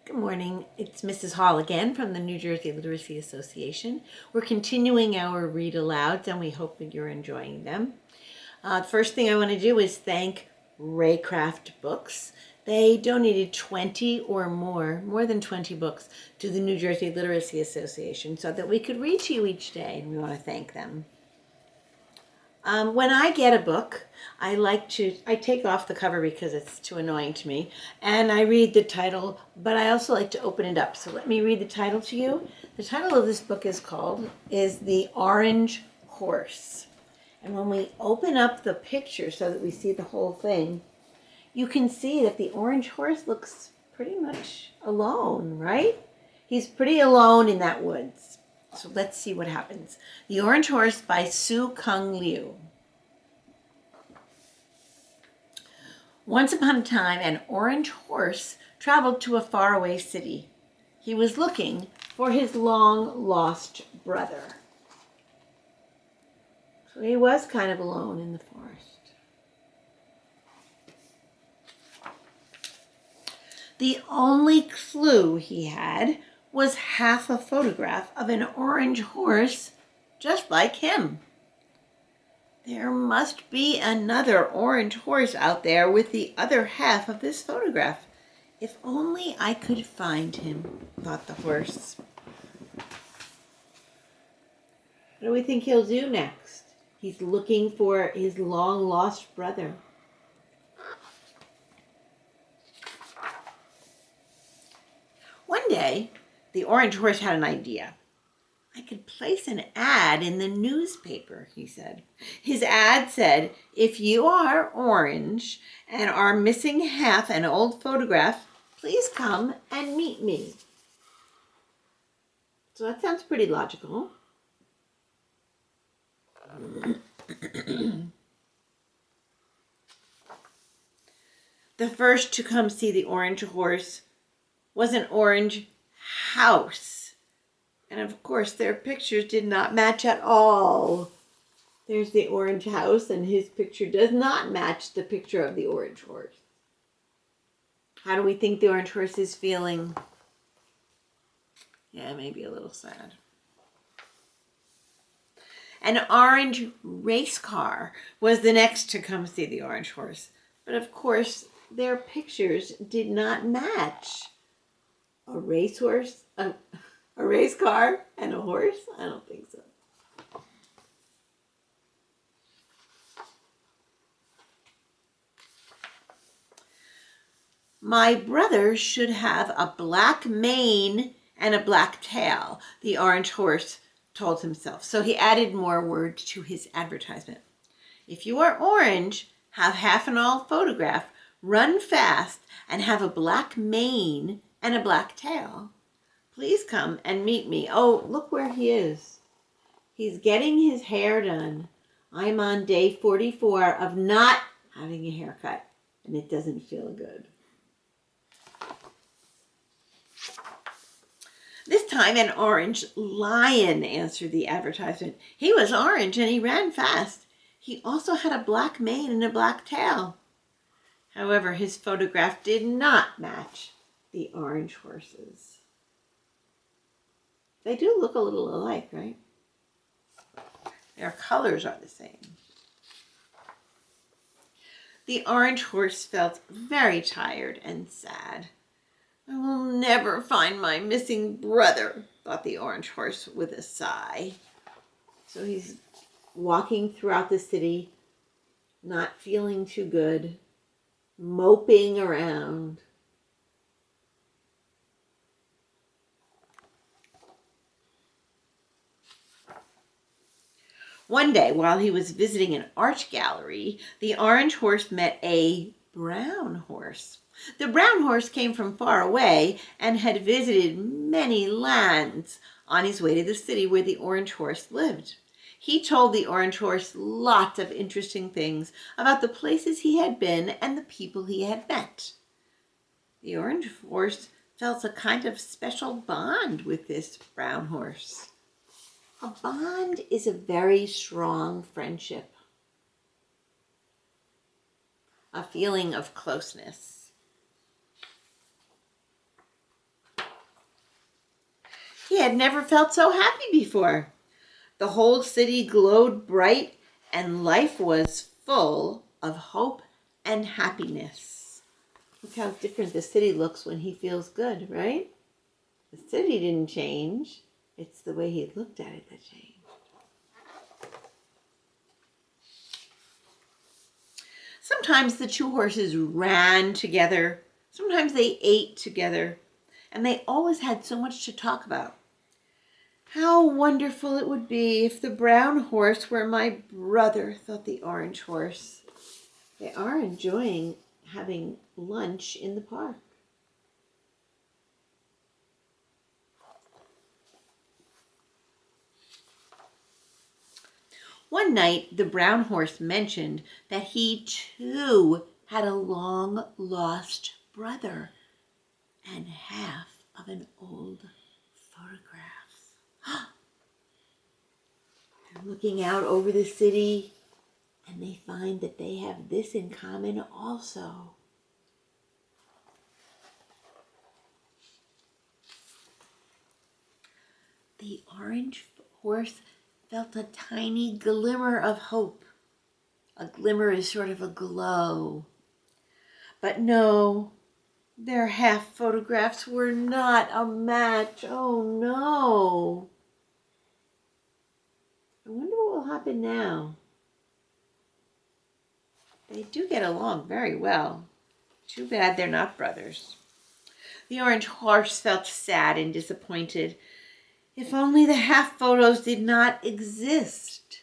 Good morning. It's Mrs. Hall again from the New Jersey Literacy Association. We're continuing our read alouds and we hope that you're enjoying them. First thing I want to do is thank Raycraft Books. They donated 20 or more than 20 books to the New Jersey Literacy Association so that we could read to you each day, and we want to thank them. When I get a book, I take off the cover because it's too annoying to me, and I read the title, but I also like to open it up. So let me read the title to you. The title of this book is The Orange Horse. And when we open up the picture so that we see the whole thing, you can see that the orange horse looks pretty much alone, right? He's pretty alone in that woods. So let's see what happens. The Orange Horse by Su Kung Liu. Once upon a time, an orange horse traveled to a faraway city. He was looking for his long-lost brother. So he was kind of alone in the forest. The only clue he had was half a photograph of an orange horse just like him. There must be another orange horse out there with the other half of this photograph. If only I could find him, thought the horse. What do we think he'll do next? He's looking for his long-lost brother. One day, the orange horse had an idea. I could place an ad in the newspaper, he said. His ad said, if you are orange and are missing half an old photograph, please come and meet me. So that sounds pretty logical. The first to come see the orange horse was an orange house. And of course, their pictures did not match at all. There's the orange house, and his picture does not match the picture of the orange horse. How do we think the orange horse is feeling? Yeah, maybe a little sad. An orange race car was the next to come see the orange horse. But of course, their pictures did not match. A racehorse? A race car and a horse? I don't think so. My brother should have a black mane and a black tail, the orange horse told himself. So he added more words to his advertisement. If you are orange, have half an old photograph, run fast, and have a black mane and a black tail, please come and meet me. Oh, look where he is. He's getting his hair done. I'm on day 44 of not having a haircut, and it doesn't feel good. This time an orange lion answered the advertisement. He was orange and he ran fast. He also had a black mane and a black tail. However, his photograph did not match the orange horses. They do look a little alike, right? Their colors are the same. The orange horse felt very tired and sad. I will never find my missing brother, thought the orange horse with a sigh. So he's walking throughout the city, not feeling too good, moping around. One day, while he was visiting an art gallery, the orange horse met a brown horse. The brown horse came from far away and had visited many lands on his way to the city where the orange horse lived. He told the orange horse lots of interesting things about the places he had been and the people he had met. The orange horse felt a kind of special bond with this brown horse. A bond is a very strong friendship, a feeling of closeness. He had never felt so happy before. The whole city glowed bright, and life was full of hope and happiness. Look how different the city looks when he feels good, right? The city didn't change. It's the way he looked at it that changed. Sometimes the two horses ran together. Sometimes they ate together. And they always had so much to talk about. How wonderful it would be if the brown horse were my brother, thought the orange horse. They are enjoying having lunch in the park. One night, the brown horse mentioned that he too had a long-lost brother and half of an old photograph. They're looking out over the city, and they find that they have this in common also. The orange horse felt a tiny glimmer of hope. A glimmer is sort of a glow. But no, their half photographs were not a match. Oh no. I wonder what will happen now. They do get along very well. Too bad they're not brothers. The orange horse felt sad and disappointed. If only the half photos did not exist,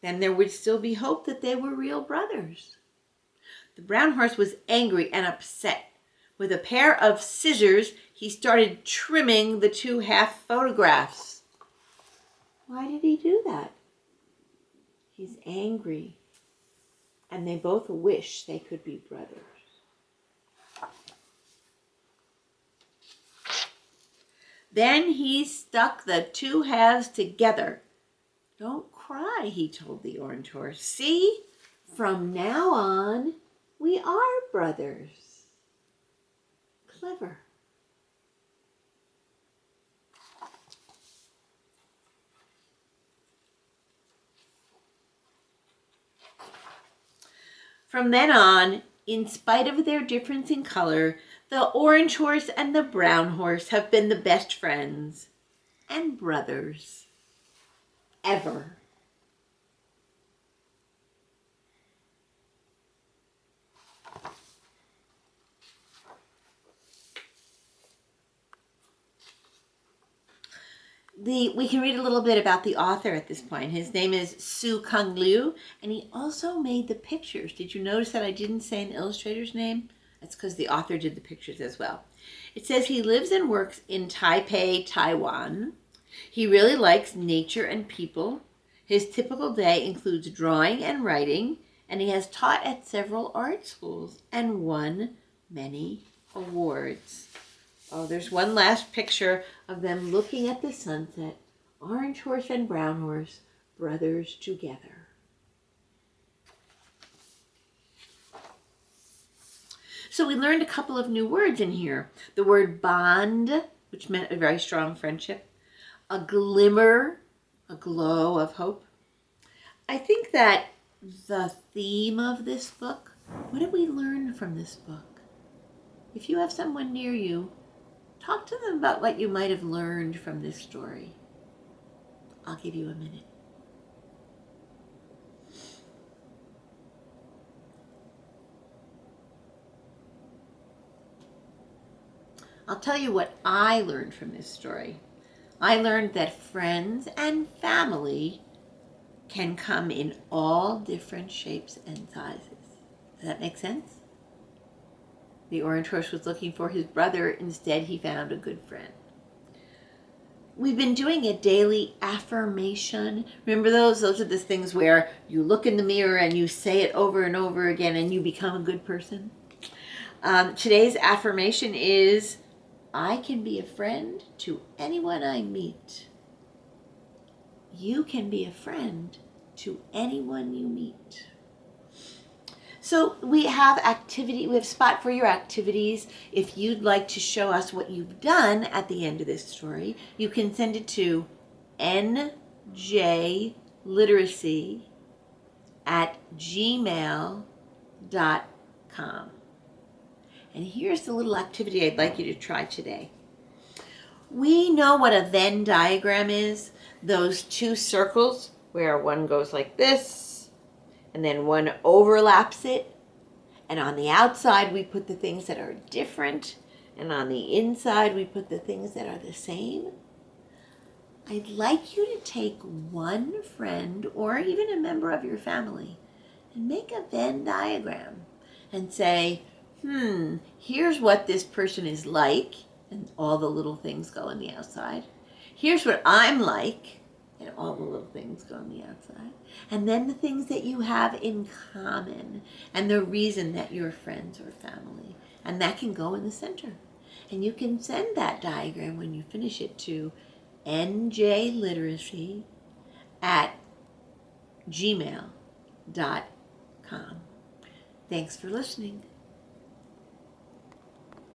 then there would still be hope that they were real brothers. The brown horse was angry and upset. With a pair of scissors, he started trimming the two half photographs. Why did he do that? He's angry, and they both wish they could be brothers. Then he stuck the two halves together. Don't cry, he told the orange horse. See, from now on, we are brothers. Clever. From then on, in spite of their difference in color, the orange horse and the brown horse have been the best friends and brothers ever. We can read a little bit about the author at this point. His name is Su Kung Liu, and he also made the pictures. Did you notice that I didn't say an illustrator's name? That's because the author did the pictures as well. It says he lives and works in Taipei, Taiwan. He really likes nature and people. His typical day includes drawing and writing, and he has taught at several art schools and won many awards. Oh, there's one last picture of them looking at the sunset. Orange horse and brown horse, brothers together. So we learned a couple of new words in here. The word bond, which meant a very strong friendship. A glimmer, a glow of hope. I think that the theme of this book, what did we learn from this book? If you have someone near you, talk to them about what you might have learned from this story. I'll give you a minute. I'll tell you what I learned from this story. I learned that friends and family can come in all different shapes and sizes. Does that make sense? The orange horse was looking for his brother. Instead, he found a good friend. We've been doing a daily affirmation. Remember those? Those are the things where you look in the mirror and you say it over and over again and you become a good person. Today's affirmation is, I can be a friend to anyone I meet. You can be a friend to anyone you meet. So we have we have a spot for your activities. If you'd like to show us what you've done at the end of this story, you can send it to njliteracy@gmail.com. And here's the little activity I'd like you to try today. We know what a Venn diagram is. Those two circles where one goes like this and then one overlaps it. And on the outside we put the things that are different, and on the inside we put the things that are the same. I'd like you to take one friend or even a member of your family and make a Venn diagram and say, here's what this person is like, and all the little things go on the outside. Here's what I'm like, and all the little things go on the outside. And then the things that you have in common, and the reason that you're friends or family. And that can go in the center. And you can send that diagram when you finish it to njliteracy@gmail.com. Thanks for listening.